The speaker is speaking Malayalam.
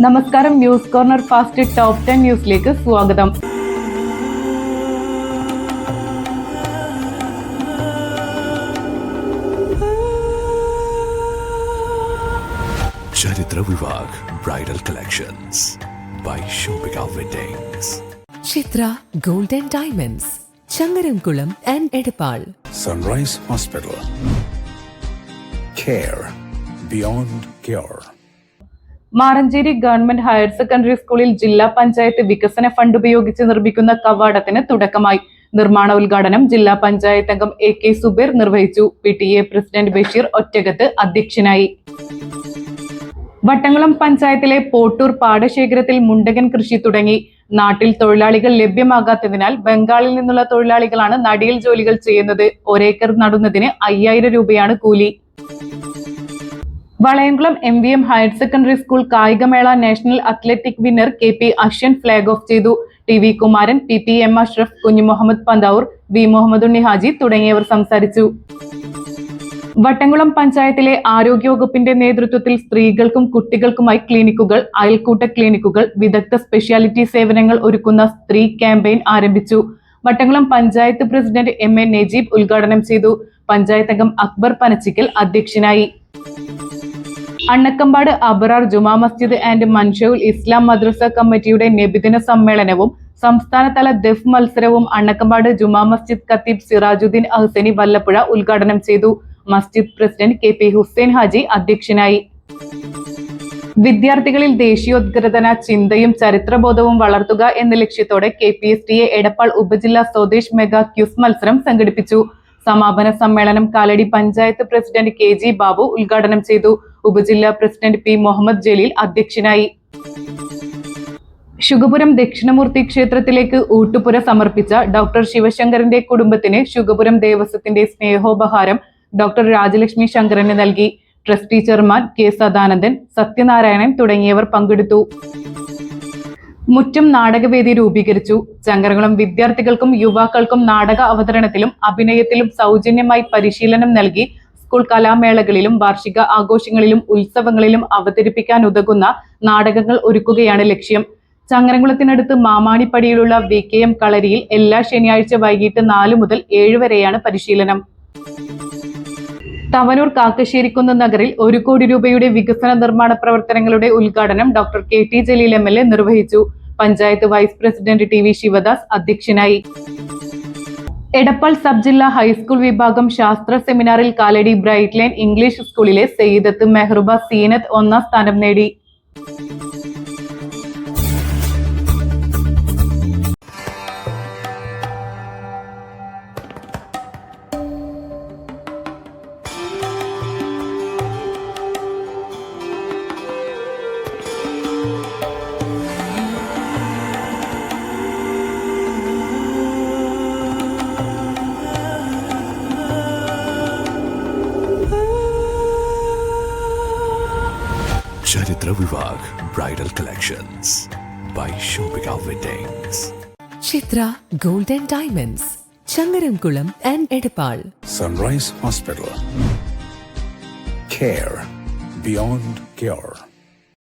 നമസ്കാരം. ന്യൂസ് കോർണർ ഫാസ്റ്റ് ടോപ്പ് 10 ന്യൂസിലേക്ക് സ്വാഗതം. Charithra Vivah bridal collections by Shobhika weddings. Chithra gold and diamonds, Changaramkulam and Edappal. Sunrise hospital, care beyond cure. Maranchery government higher secondary സ്കൂളിൽ ജില്ലാ പഞ്ചായത്ത് വികസന ഫണ്ട് ഉപയോഗിച്ച് നിർമ്മിക്കുന്ന കവാടത്തിന് തുടക്കമായി. നിർമ്മാണ ഉദ്ഘാടനം ജില്ലാ പഞ്ചായത്ത് അംഗം AK സുബൈർ നിർവഹിച്ചു. PTA പ്രസിഡന്റ് ബഷീർ ഒറ്റകത്ത് അധ്യക്ഷനായി. വട്ടംകുളം പഞ്ചായത്തിലെ പോട്ടൂർ പാടശേഖരത്തിൽ മുണ്ടകൻ കൃഷി തുടങ്ങി. നാട്ടിൽ തൊഴിലാളികൾ ലഭ്യമാകാത്തതിനാൽ ബംഗാളിൽ നിന്നുള്ള തൊഴിലാളികളാണ് നടിയിൽ ജോലികൾ ചെയ്യുന്നത്. ഒരേക്കർ നടുന്നതിന് 5000 രൂപയാണ് കൂലി. Valayamkulam MVM higher secondary school കായികമേള national athletic winner KP Ashwan flag off ചെയ്തു. TV Kumaran, PPM Ashraf, Kunju Muhammad Panthavoor, V Muhammad ഉണ്ണി ഹാജി തുടങ്ങിയവർ സംസാരിച്ചു. വട്ടംകുളം പഞ്ചായത്തിലെ ആരോഗ്യവകുപ്പിന്റെ നേതൃത്വത്തിൽ സ്ത്രീകൾക്കും കുട്ടികൾക്കുമായി ക്ലിനിക്കുകൾ, അയൽക്കൂട്ട ക്ലിനിക്കുകൾ, വിദഗ്ധ സ്പെഷ്യാലിറ്റി സേവനങ്ങൾ ഒരുക്കുന്ന സ്ത്രീ ക്യാമ്പയിൻ ആരംഭിച്ചു. വട്ടംകുളം പഞ്ചായത്ത് പ്രസിഡന്റ് MA നജീബ് ഉദ്ഘാടനം ചെയ്തു. പഞ്ചായത്ത് അംഗം അക്ബർ പനച്ചിക്കൽ അധ്യക്ഷനായി. അണ്ണക്കമ്പാട് അബറാർ ജുമാ മസ്ജിദ് ആൻഡ് മൻഷഉൽ ഇസ്ലാം മദ്രസ കമ്മിറ്റിയുടെ നബിദിന സമ്മേളനവും സംസ്ഥാനതല ദഫ് മത്സരവും അണ്ണക്കമ്പാട് ജുമാ മസ്ജിദ് ഖത്തീബ് സിറാജുദ്ദീൻ അഹ്സനി വല്ലപ്പുഴ ഉദ്ഘാടനം ചെയ്തു. മസ്ജിദ് പ്രസിഡന്റ് KP ഹുസൈൻ ഹാജി അധ്യക്ഷനായി. വിദ്യാർത്ഥികളിൽ ദേശീയോദ്ഗ്രഥന ചിന്തയും ചരിത്രബോധവും വളർത്തുക എന്ന ലക്ഷ്യത്തോടെ KPSTA എടപ്പാൾ ഉപജില്ലാ സ്വദേശ് മെഗാ ക്യൂസ് മത്സരം സംഘടിപ്പിച്ചു. സമാപന സമ്മേളനം കാലടി പഞ്ചായത്ത് പ്രസിഡന്റ് KG ബാബു ഉദ്ഘാടനം ചെയ്തു. ഉപജില്ലാ പ്രസിഡന്റ് P മുഹമ്മദ് ജലീൽ അധ്യക്ഷനായി. ശുഗപുരം ദക്ഷിണമൂർത്തി ക്ഷേത്രത്തിലേക്ക് ഊട്ടുപുര സമർപ്പിച്ച ഡോക്ടർ ശിവശങ്കരന്റെ കുടുംബത്തിന് ശുഗപുരം ദേവസ്വത്തിന്റെ സ്നേഹോപഹാരം ഡോക്ടർ രാജലക്ഷ്മി ശങ്കരന് നൽകി. Trustee chairman K Sadanandan, Sathyanarayanan തുടങ്ങിയവർ പങ്കെടുത്തു. മുറ്റം നാടകവേദി രൂപീകരിച്ചു. ചങ്ങരംകുളം വിദ്യാർത്ഥികൾക്കും യുവാക്കൾക്കും നാടക അവതരണത്തിലും അഭിനയത്തിലും സൗജന്യമായി പരിശീലനം നൽകി സ്കൂൾ കലാമേളകളിലും വാർഷിക ആഘോഷങ്ങളിലും ഉത്സവങ്ങളിലും അവതരിപ്പിക്കാൻ ഉതകുന്ന നാടകങ്ങൾ ഒരുക്കുകയാണ് ലക്ഷ്യം. ചങ്ങരംകുളത്തിനടുത്ത് മാമാണിപ്പടിയിലുള്ള VKM കളരിയിൽ എല്ലാ ശനിയാഴ്ച വൈകിട്ട് 4 മുതൽ 7 വരെയാണ് പരിശീലനം. തവനൂർ കാക്കശ്ശേരിക്കുന്ന് നഗറിൽ 1 കോടി രൂപയുടെ വികസന നിർമ്മാണ പ്രവർത്തനങ്ങളുടെ ഉദ്ഘാടനം ഡോക്ടർ KT ജലീൽ MLA നിർവഹിച്ചു. Panchayat vice president TV Sivadas അധ്യക്ഷനായി. എടപ്പാൾ സബ് ജില്ലാ ഹൈസ്കൂൾ വിഭാഗം ശാസ്ത്ര സെമിനാറിൽ കാലടി ബ്രൈറ്റ് ലൈൻ ഇംഗ്ലീഷ് സ്കൂളിലെ സയ്യിദത്ത് മെഹ്റുബ സീനത്ത് 1ാം സ്ഥാനം നേടി. Charithra Vivah bridal collections by Shobhika weddings. Chithra gold and diamonds, Changaramkulam and Edappal. Sunrise hospital, care beyond cure.